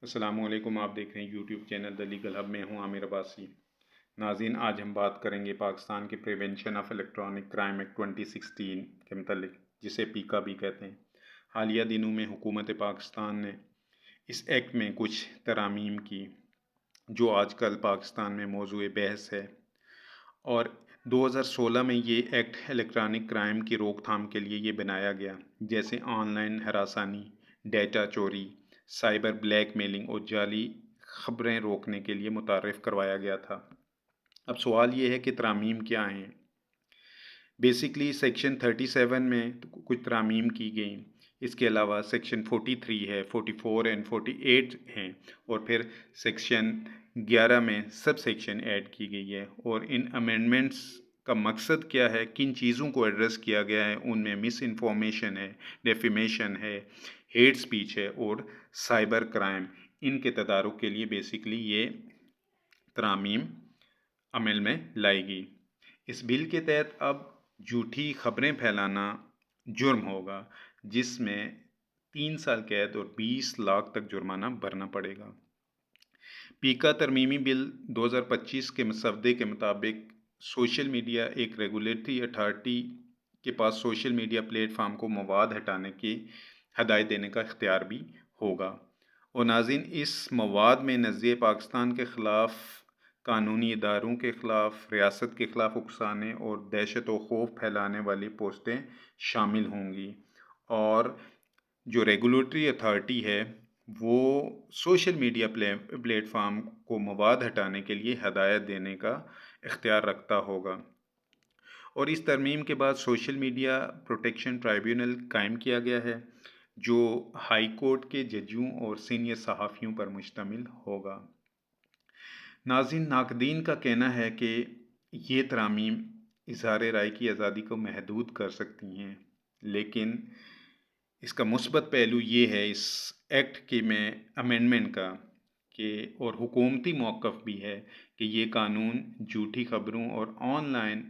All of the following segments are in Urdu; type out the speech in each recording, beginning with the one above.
السلام علیکم، آپ دیکھ رہے ہیں YouTube channel the legal hub میں ہوں عامر عباسی۔ ناظرین، آج ہم بات کریں گے پاکستان کے prevention of electronic crime act 2016 کے متعلق، جسے پیکا بھی کہتے ہیں۔ حالیہ دنوں میں حکومت پاکستان نے اس ایکٹ میں کچھ ترامیم کی جو آج کل پاکستان میں موضوع بحث ہے، اور 2016 میں یہ ایکٹ الیکٹرانک کرائم کی روک تھام کے لیے یہ بنایا گیا، جیسے آن لائن ہراسانی، ڈیٹا چوری، سائبر بلیک میلنگ اور جعلی خبریں روکنے کے لیے متعارف کروایا گیا تھا۔ اب سوال یہ ہے کہ ترامیم کیا ہیں؟ بیسکلی سیکشن 37 میں کچھ ترامیم کی گئیں، اس کے علاوہ سیکشن 43 ہے، 44 اینڈ 48 ہیں، اور پھر سیکشن 11 میں سب سیکشن ایڈ کی گئی ہے۔ اور ان امینڈمنٹس کا مقصد کیا ہے، کن چیزوں کو ایڈریس کیا گیا ہے؟ ان میں مس انفارمیشن ہے، ڈیفیمیشن ہے، ہیٹ سپیچ ہے اور سائبر کرائم۔ ان کے تدارک کے لیے بیسکلی یہ ترامیم عمل میں لائی گئی۔ اس بل کے تحت اب جھوٹی خبریں پھیلانا جرم ہوگا، جس میں 3 سال قید اور 20 لاکھ تک جرمانہ بھرنا پڑے گا۔ پیکا ترمیمی بل 2025 کے مسودے کے مطابق سوشل میڈیا ایک ریگولیٹری اتھارٹی کے پاس سوشل میڈیا پلیٹ فارم کو مواد ہٹانے کی ہدایت دینے کا اختیار بھی ہوگا۔ اور ناظرین، اس مواد میں نظریہ پاکستان کے خلاف، قانونی اداروں کے خلاف، ریاست کے خلاف اکسانے اور دہشت و خوف پھیلانے والی پوسٹیں شامل ہوں گی، اور جو ریگولیٹری اتھارٹی ہے وہ سوشل میڈیا پلیٹ فارم کو مواد ہٹانے کے لیے ہدایت دینے کا اختیار رکھتا ہوگا۔ اور اس ترمیم کے بعد سوشل میڈیا پروٹیکشن ٹرائیبیونل قائم کیا گیا ہے، جو ہائی کورٹ کے ججوں اور سینئر صحافیوں پر مشتمل ہوگا۔ ناظرین، ناقدین کا کہنا ہے کہ یہ ترامیم اظہار رائے کی آزادی کو محدود کر سکتی ہیں، لیکن اس کا مثبت پہلو یہ ہے اس ایکٹ کے میں امینڈمنٹ کا، کہ اور حکومتی موقف بھی ہے کہ یہ قانون جھوٹی خبروں اور آن لائن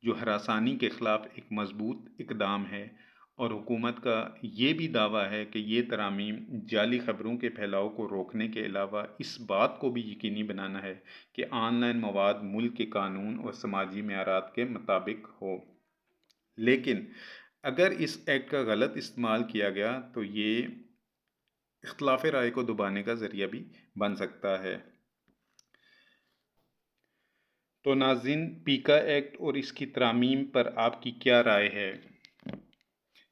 جو ہراسانی کے خلاف ایک مضبوط اقدام ہے، اور حکومت کا یہ بھی دعویٰ ہے کہ یہ ترامیم جعلی خبروں کے پھیلاؤ کو روکنے کے علاوہ اس بات کو بھی یقینی بنانا ہے کہ آن لائن مواد ملک کے قانون اور سماجی معیارات کے مطابق ہو۔ لیکن اگر اس ایکٹ کا غلط استعمال کیا گیا تو یہ اختلاف رائے کو دبانے کا ذریعہ بھی بن سکتا ہے۔ تو ناظرین، پیکا ایکٹ اور اس کی ترامیم پر آپ کی کیا رائے ہے؟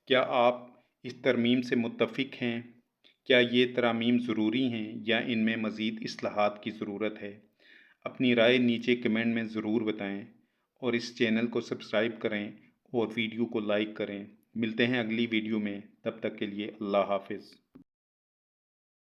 کیا آپ اس ترمیم سے متفق ہیں؟ کیا یہ ترامیم ضروری ہیں یا ان میں مزید اصلاحات کی ضرورت ہے؟ اپنی رائے نیچے کمنٹ میں ضرور بتائیں، اور اس چینل کو سبسکرائب کریں اور ویڈیو کو لائک کریں۔ ملتے ہیں اگلی ویڈیو میں، تب تک کے لیے اللہ حافظ۔